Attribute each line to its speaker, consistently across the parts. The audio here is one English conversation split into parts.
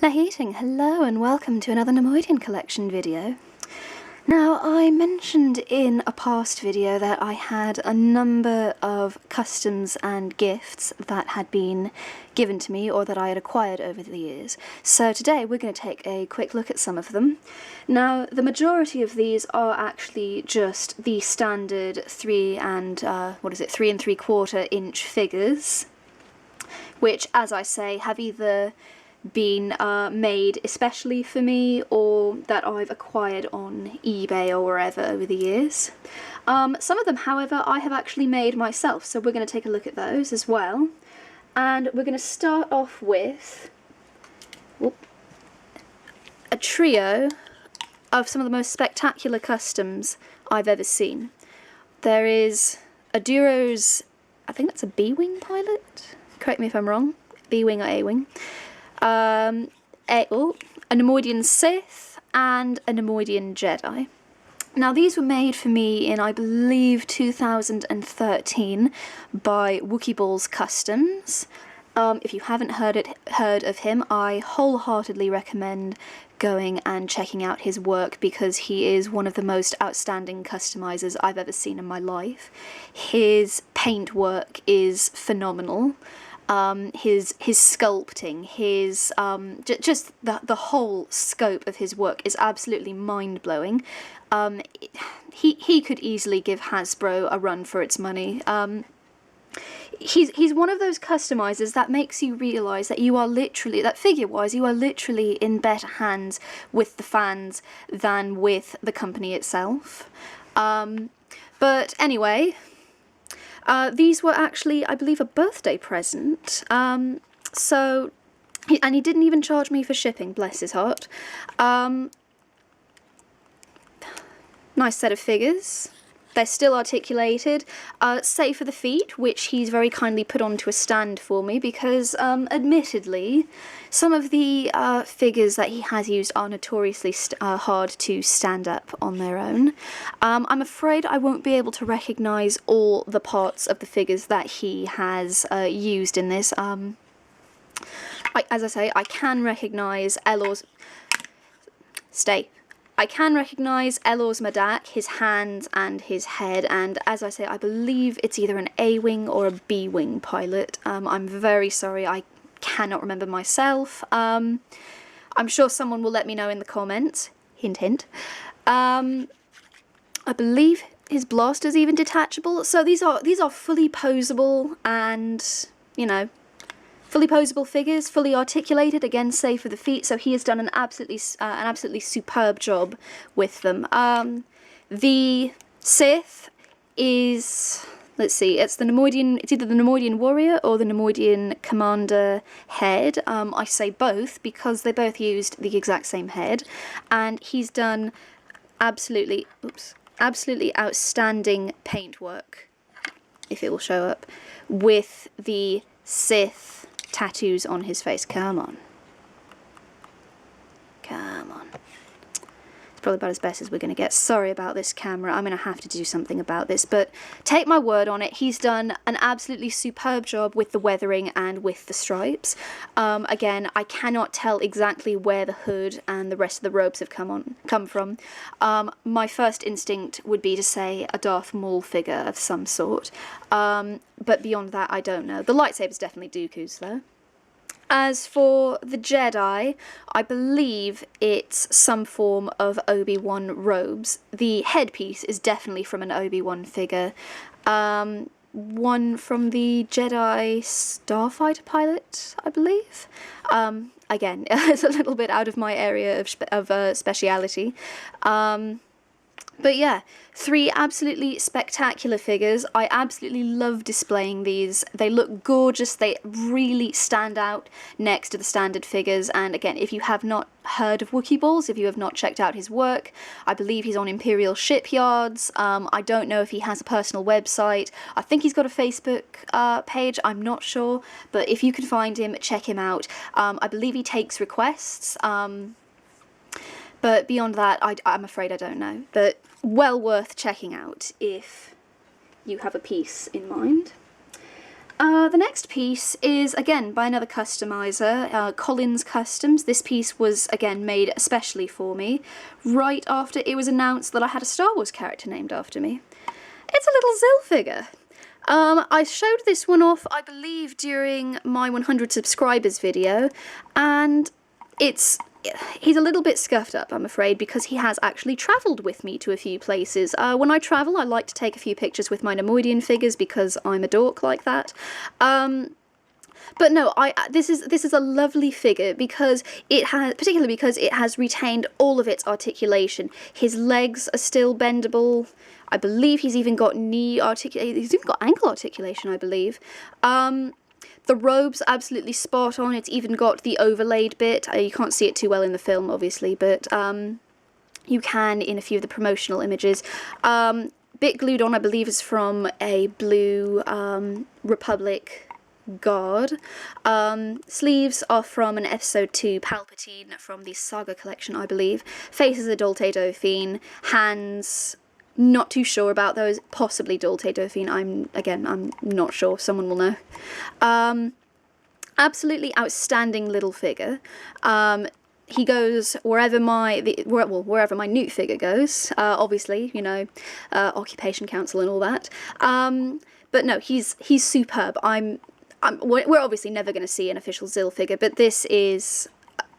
Speaker 1: Lahiting, hello and welcome to another Neimoidian collection video. Now, I mentioned in a past video that I had a number of customs and gifts that had been given to me or that I had acquired over the years. So today we're going to take a quick look at some of them. Now, the majority of these are actually just the standard 3 and 3¾ inch figures, which, as I say, have either been made especially for me or that I've acquired on eBay or wherever over the years. Some of them, however, I have actually made myself, so we're going to take a look at those as well. And we're going to start off with a trio of some of the most spectacular customs I've ever seen. There is a Duros, I think that's a B-wing pilot, correct me if I'm wrong, B-wing or A-wing. A Neimoidian Sith and a Neimoidian Jedi. Now, these were made for me in, I believe, 2013 by Wookiee Balls Customs. If you haven't heard of him, I wholeheartedly recommend going and checking out his work because he is one of the most outstanding customizers I've ever seen in my life. His paint work is phenomenal. His sculpting, his just the whole scope of his work is absolutely mind-blowing. He could easily give Hasbro a run for its money. He's one of those customizers that makes you realise that you are literally, that figure-wise, you are literally in better hands with the fans than with the company itself. But anyway, these were actually, I believe, a birthday present, and he didn't even charge me for shipping, bless his heart. Nice set of figures. They're still articulated, save for the feet, which he's very kindly put onto a stand for me because, admittedly, some of the figures that he has used are notoriously hard to stand up on their own. I'm afraid I won't be able to recognise all the parts of the figures that he has used in this. As I say, I can recognise I can recognise Elor's Madak, his hands and his head, and as I say, I believe it's either an A-wing or a B-wing pilot. I'm very sorry, I cannot remember myself. I'm sure someone will let me know in the comments. Hint, hint. I believe his blaster's even detachable. So these are fully posable and, you know, fully posable figures, fully articulated, again, save for the feet, so he has done an absolutely superb job with them. The Sith is, let's see, it's either the Neimoidian warrior or the Neimoidian commander head. I say both because they both used the exact same head, and he's done absolutely outstanding paintwork, if it will show up, with the Sith tattoos on his face. Come on. Come on. It's probably about as best as we're going to get. Sorry about this camera. I'm going to have to do something about this. But take my word on it, he's done an absolutely superb job with the weathering and with the stripes. Again, I cannot tell exactly where the hood and the rest of the robes have come from. My first instinct would be to say a Darth Maul figure of some sort. But beyond that, I don't know. The lightsaber's definitely Dooku's, though. As for the Jedi, I believe it's some form of Obi-Wan robes. The headpiece is definitely from an Obi-Wan figure. One from the Jedi Starfighter pilot, I believe. Again, it's a little bit out of my area of speciality. But yeah, 3 absolutely spectacular figures. I absolutely love displaying these. They look gorgeous. They really stand out next to the standard figures. And again, if you have not heard of Wookiee Balls, if you have not checked out his work, I believe he's on Imperial Shipyards. I don't know if he has a personal website. I think he's got a Facebook page. I'm not sure. But if you can find him, check him out. I believe he takes requests. But beyond that, I'm afraid I don't know. But well worth checking out if you have a piece in mind. The next piece is, again, by another customizer, Collins Customs. This piece was, again, made especially for me, right after it was announced that I had a Star Wars character named after me. It's a little Zill figure. I showed this one off, I believe, during my 100 subscribers video, and he's a little bit scuffed up, I'm afraid, because he has actually travelled with me to a few places. When I travel, I like to take a few pictures with my Neimoidian figures because I'm a dork like that. But no, this is a lovely figure because particularly because it has retained all of its articulation. His legs are still bendable. I believe he's even got he's even got ankle articulation, I believe. The robe's absolutely spot on. It's even got the overlaid bit. You can't see it too well in the film, obviously, but you can in a few of the promotional images. Bit glued on, I believe, is from a blue Republic guard. Sleeves are from an Episode 2 Palpatine from the Saga collection, I believe. Face is a Dulce Dauphine. Hands, not too sure about those. Possibly Dulce Dauphine. I'm not sure. Someone will know. Absolutely outstanding little figure. He goes wherever my Newt figure goes. Obviously, you know, occupation council and all that. But no, he's superb. We're obviously never going to see an official Zill figure, but this is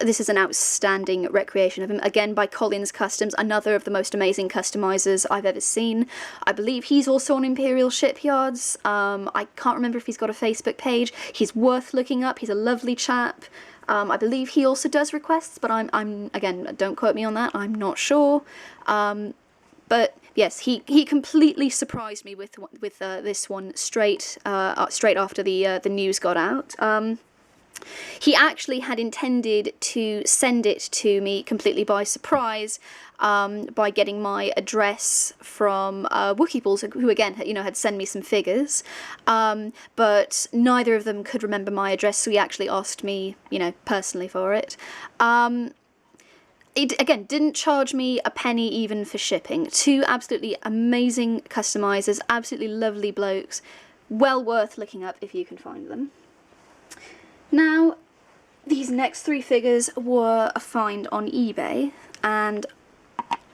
Speaker 1: an outstanding recreation of him, again by Collins Customs, another of the most amazing customizers I've ever seen. I believe he's also on Imperial Shipyards. I can't remember if he's got a Facebook page. He's worth looking up. He's a lovely chap. I believe he also does requests, but I'm again, don't quote me on that. I'm not sure. But yes, he completely surprised me with this one straight after the news got out. He actually had intended to send it to me completely by surprise, by getting my address from Wookiee Balls, who again, you know, had sent me some figures, but neither of them could remember my address, so he actually asked me, you know, personally for it. It, again, didn't charge me a penny even for shipping. Two absolutely amazing customizers, absolutely lovely blokes, well worth looking up if you can find them. Now, these next three figures were a find on eBay, and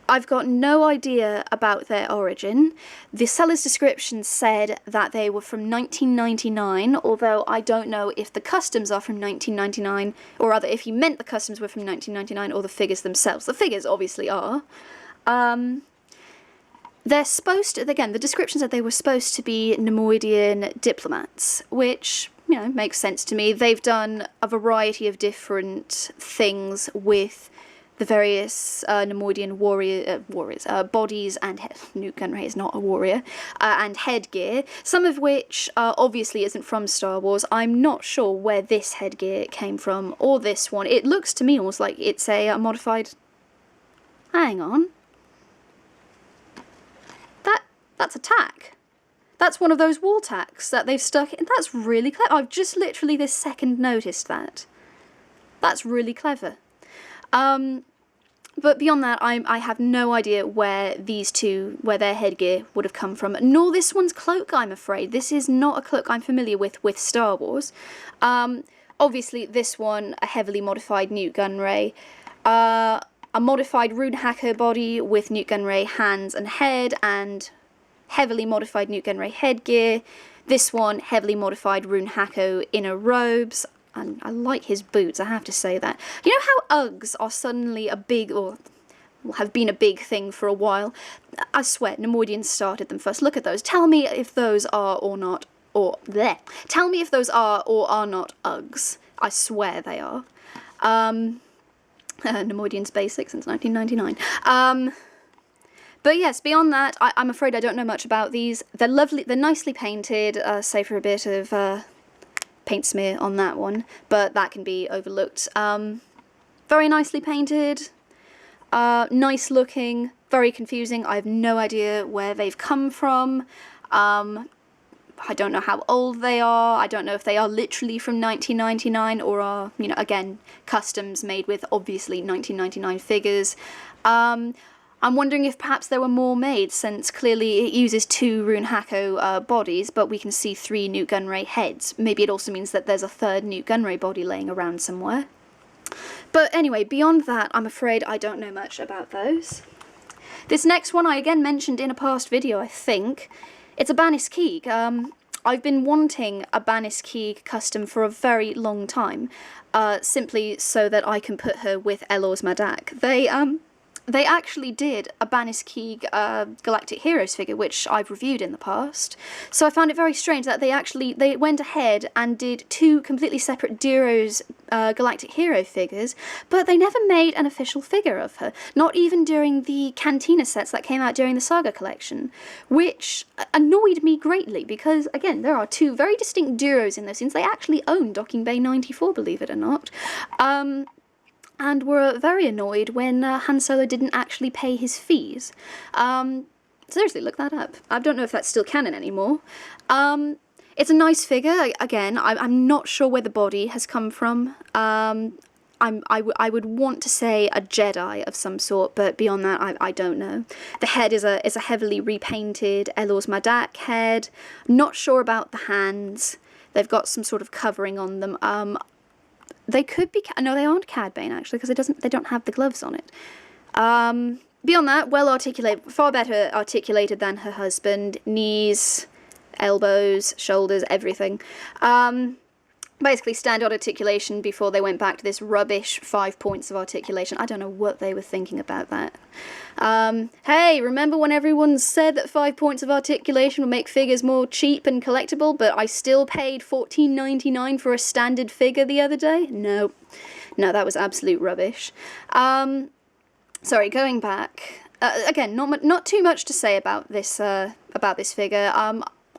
Speaker 1: I've got no idea about their origin. The seller's description said that they were from 1999, although I don't know if the customs are from 1999, or rather if he meant the customs were from 1999, or the figures themselves. The figures obviously are. They're supposed to, again, the description said they were supposed to be Neimoidian diplomats, which, you know, makes sense to me. They've done a variety of different things with the various Neimoidian warriors, bodies and Newt Gunray is not a warrior, and headgear, some of which obviously isn't from Star Wars. I'm not sure where this headgear came from, or this one. It looks to me almost like it's a modified... Hang on. That's a tack. That's one of those wall tacks that they've stuck in. That's really clever. I've just literally this second noticed that. That's really clever. But beyond that, I have no idea where their headgear would have come from, nor this one's cloak, I'm afraid. This is not a cloak I'm familiar with Star Wars. Obviously, this one, a heavily modified Newt Gunray, a modified Rune Hacker body with Newt Gunray hands and head, and heavily modified Newt Gunray headgear. This one, heavily modified Rune Hacker inner robes. And I like his boots, I have to say that. You know how Uggs are suddenly a big, or have been a big thing for a while? I swear, Neimoidians started them first. Look at those. Tell me if those are or not, or bleh. Tell me if those are or are not Uggs. I swear they are. Neimoidians basic since 1999. But yes, beyond that, I'm afraid I don't know much about these. They're lovely, they're nicely painted, save for a bit of paint smear on that one, but that can be overlooked. Very nicely painted, nice looking, very confusing. I have no idea where they've come from. I don't know how old they are. I don't know if they are literally from 1999 or are, you know, again, customs made with obviously 1999 figures. I'm wondering if perhaps there were more made, since clearly it uses 2 Rune Hako bodies, but we can see 3 Nute Gunray heads. Maybe it also means that there's a 3rd Nute Gunray body laying around somewhere. But anyway, beyond that, I'm afraid I don't know much about those. This next one I again mentioned in a past video, I think. It's a Banisky. I've been wanting a Banisky custom for a very long time, simply so that I can put her with Eloz Madak. They actually did a Banisky Galactic Heroes figure, which I've reviewed in the past. So I found it very strange that they went ahead and did 2 completely separate Duros Galactic Hero figures, but they never made an official figure of her. Not even during the Cantina sets that came out during the Saga collection, which annoyed me greatly because, again, there are 2 very distinct Duros in those scenes. They actually own Docking Bay 94, believe it or not. And were very annoyed when Han Solo didn't actually pay his fees. Seriously, look that up. I don't know if that's still canon anymore. It's a nice figure. Again, I'm not sure where the body has come from. I would want to say a Jedi of some sort, but beyond that, I don't know. The head is a heavily repainted Eloz Madak head. Not sure about the hands. They've got some sort of covering on them. They could be... No, they aren't Cad Bane, actually, because they don't have the gloves on it. Beyond that, well articulated, far better articulated than her husband. Knees, elbows, shoulders, everything. Basically standard articulation before they went back to this rubbish 5 points of articulation. I don't know what they were thinking about that. Hey, remember when everyone said that 5 points of articulation would make figures more cheap and collectible, but I still paid $14.99 for a standard figure the other day? No, that was absolute rubbish. Sorry, going back. Again, not too much to say about this figure.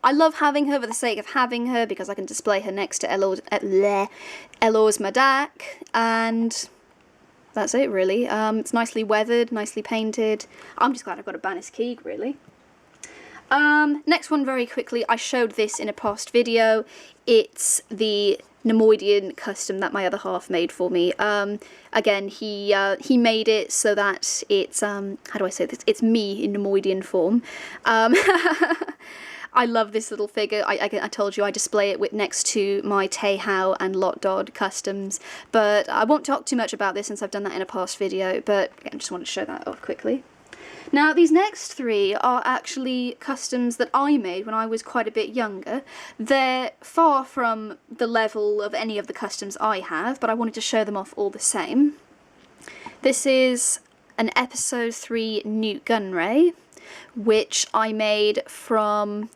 Speaker 1: I love having her for the sake of having her, because I can display her next to Eloz Madak, and that's it, really. It's nicely weathered, nicely painted. I'm just glad I've got a Banisky, really. Next one, very quickly, I showed this in a past video. It's the Neimoidian custom that my other half made for me. Again, he made it so that it's, how do I say this? It's me in Neimoidian form. I love this little figure. I told you I display it next to my Taehao and Lot Dodd customs, but I won't talk too much about this since I've done that in a past video, but again, just wanted to show that off quickly. Now, these next 3 are actually customs that I made when I was quite a bit younger. They're far from the level of any of the customs I have, but I wanted to show them off all the same. This is an Episode 3 Nute Gunray, which I made from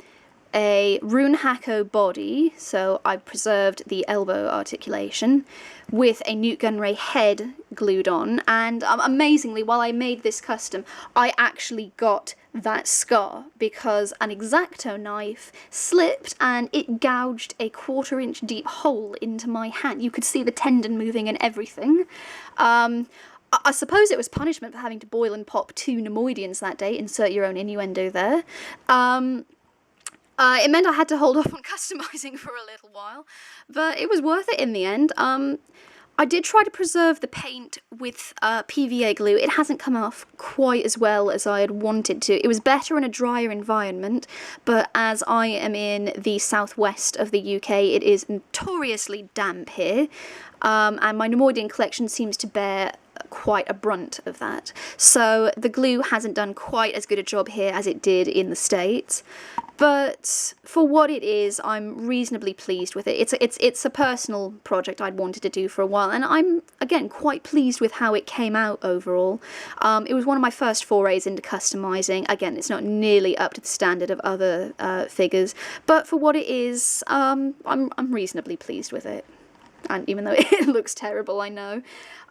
Speaker 1: a Rune Hako body, so I preserved the elbow articulation, with a Nute Gunray head glued on, and amazingly, while I made this custom, I actually got that scar, because an X-Acto knife slipped and it gouged a 1/4 inch deep hole into my hand. You could see the tendon moving and everything. I suppose it was punishment for having to boil and pop 2 Neimoidians that day. Insert your own innuendo there. It meant I had to hold off on customizing for a little while, but it was worth it in the end. I did try to preserve the paint with PVA glue. It hasn't come off quite as well as I had wanted to. It was better in a drier environment, but as I am in the southwest of the UK, it is notoriously damp here, and my Neimoidian collection seems to bear quite a brunt of that. So the glue hasn't done quite as good a job here as it did in the States. But for what it is, I'm reasonably pleased with it. It's a personal project I'd wanted to do for a while, and I'm, again, quite pleased with how it came out overall. It was one of my first forays into customizing. Again, it's not nearly up to the standard of other figures, but for what it is, I'm reasonably pleased with it. And even though it looks terrible, I know,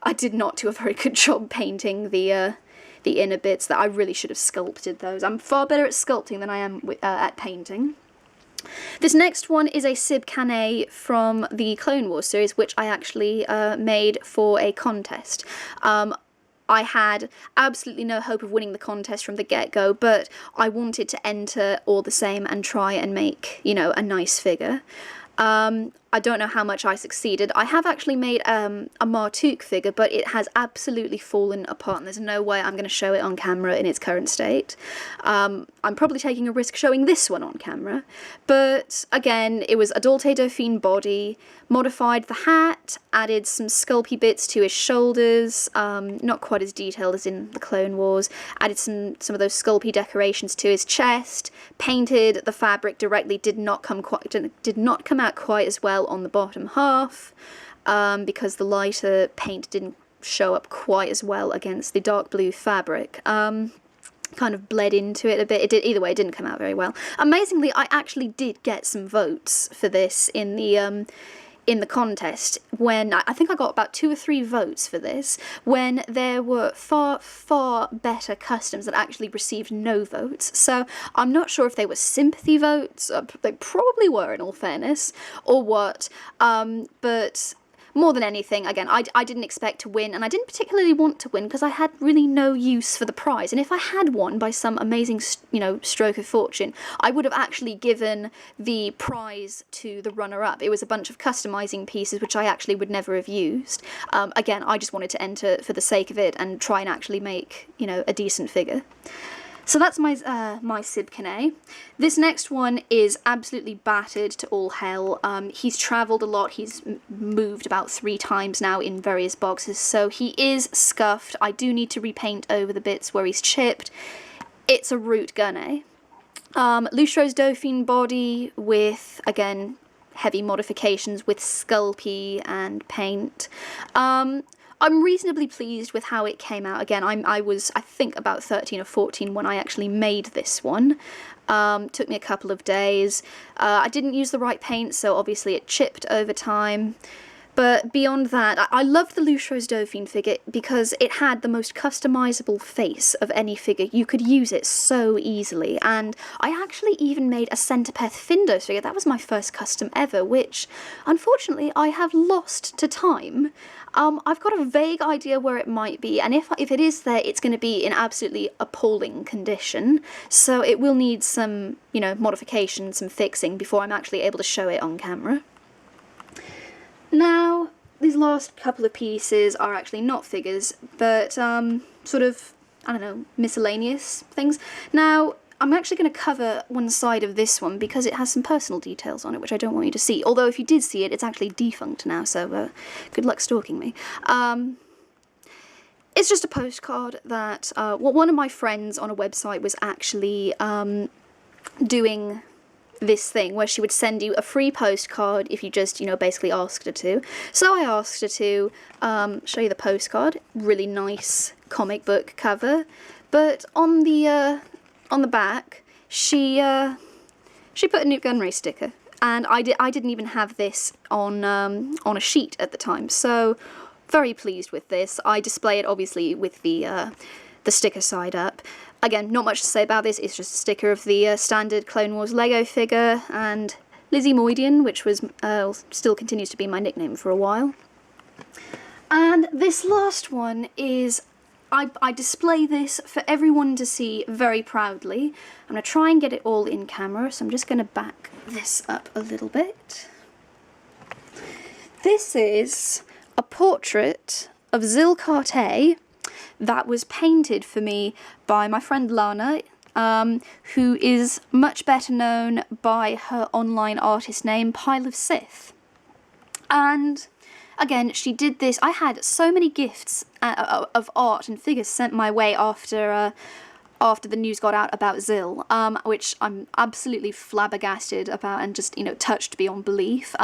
Speaker 1: I did not do a very good job painting the inner bits. That I really should have sculpted those. I'm far better at sculpting than I am at painting. This next one is a Sib Canet from the Clone Wars series, which I actually made for a contest. I had absolutely no hope of winning the contest from the get-go, but I wanted to enter all the same and try and make, you know, a nice figure. I don't know how much I succeeded. I have actually made a Martuk figure, but it has absolutely fallen apart, and there's no way I'm going to show it on camera in its current state. I'm probably taking a risk showing this one on camera, but again, it was a Dolce Dauphine body, modified the hat, added some sculpey bits to his shoulders, not quite as detailed as in the Clone Wars, added some of those sculpey decorations to his chest, painted the fabric directly, did not come out quite as well on the bottom half, because the lighter paint didn't show up quite as well against the dark blue fabric. Kind of bled into it a bit. Either way, it didn't come out very well. Amazingly, I actually did get some votes for this in the contest, when I think I got about 2 or 3 votes for this, when there were far better customs that actually received no votes. So I'm not sure if they were sympathy votes, they probably were in all fairness, or what, but more than anything, again, I didn't expect to win, and I didn't particularly want to win because I had really no use for the prize. And if I had won by some amazing, stroke of fortune, I would have actually given the prize to the runner-up. It was a bunch of customizing pieces which I actually would never have used. Again, I just wanted to enter for the sake of it and try and actually make, a decent figure. So that's my Sib Kane. This next one is absolutely battered to all hell. He's travelled a lot. He's moved about 3 times now in various boxes, so he is scuffed. I do need to repaint over the bits where he's chipped. It's a Root Gunne. Lustro's Dauphine body with, again, heavy modifications with sculpey and paint. I'm reasonably pleased with how it came out. Again, I was, I think, about 13 or 14 when I actually made this one. Took me a couple of days. I didn't use the right paint, so obviously it chipped over time. But beyond that, I loved the Lustro's Dauphine figure because it had the most customizable face of any figure. You could use it so easily, and I actually even made a Centipeth Findos figure. That was my first custom ever, which, unfortunately, I have lost to time. I've got a vague idea where it might be, and if it is there, it's going to be in absolutely appalling condition, so it will need some, modification, some fixing before I'm actually able to show it on camera. Now, these last couple of pieces are actually not figures, but sort of, miscellaneous things. Now, I'm actually going to cover one side of this one because it has some personal details on it, which I don't want you to see. Although, if you did see it, it's actually defunct now, so good luck stalking me. It's just a postcard that one of my friends on a website was actually doing this thing where she would send you a free postcard if you just, basically asked her to. So I asked her to show you the postcard. Really nice comic book cover. But on the back, she put a Nute Gunray sticker, and I didn't even have this on a sheet at the time. So very pleased with this. I display it obviously with the sticker side up. Again, not much to say about this, it's just a sticker of the standard Clone Wars Lego figure, and Neimoidian, which was still continues to be my nickname for a while. And this last one is, I display this for everyone to see very proudly. I'm going to try and get it all in camera, so I'm just going to back this up a little bit. This is a portrait of Zil Karte that was painted for me by my friend Lana, who is much better known by her online artist name, Pile of Sith. And again, she did this. I had so many gifts of art and figures sent my way after the news got out about Zil, which I'm absolutely flabbergasted about and just, touched beyond belief.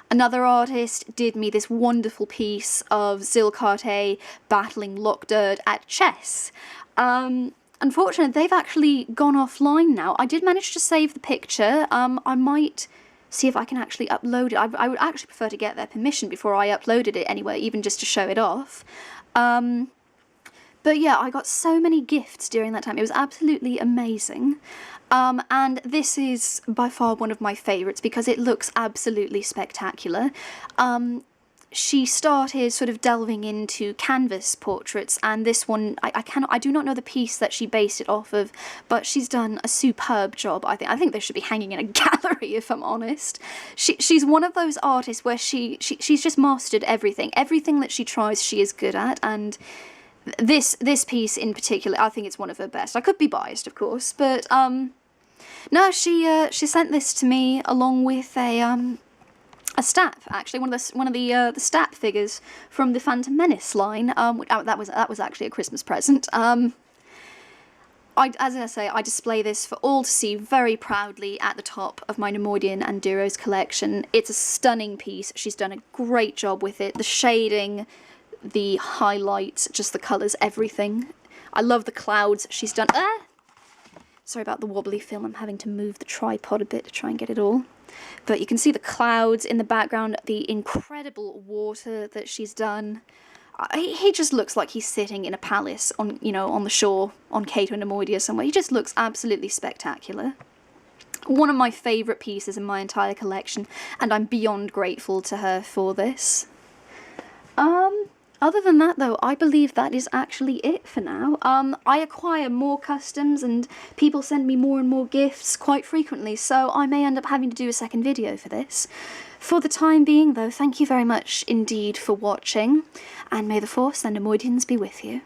Speaker 1: Another artist did me this wonderful piece of Zil Karte battling Lockdurt at chess. Unfortunately, they've actually gone offline now. I did manage to save the picture. I might see if I can actually upload it. I would actually prefer to get their permission before I uploaded it anyway, even just to show it off. But yeah, I got so many gifts during that time. It was absolutely amazing. And this is by far one of my favourites because it looks absolutely spectacular. she started sort of delving into canvas portraits, and this one, I do not know the piece that she based it off of, but she's done a superb job. I think they should be hanging in a gallery, if I'm honest. She's one of those artists where she's just mastered everything. Everything that she tries, she is good at, and this piece in particular, I think it's one of her best. I could be biased, of course, but no, she sent this to me along with a stamp, actually, one of the stamp figures from the Phantom Menace line. That was actually a Christmas present. As I say, I display this for all to see very proudly at the top of my Neimoidian and Duros collection. It's a stunning piece. She's done a great job with it. The shading, the highlights, just the colours, everything. I love the clouds she's done. Sorry about the wobbly film. I'm having to move the tripod a bit to try and get it all. But you can see the clouds in the background, the incredible water that she's done. He just looks like he's sitting in a palace on, on the shore on Cato Neimoidia somewhere. He just looks absolutely spectacular. One of my favourite pieces in my entire collection, and I'm beyond grateful to her for this. Other than that, though, I believe that is actually it for now. I acquire more customs and people send me more and more gifts quite frequently, so I may end up having to do a second video for this. For the time being, though, thank you very much indeed for watching, and may the Force and Neimoidians be with you.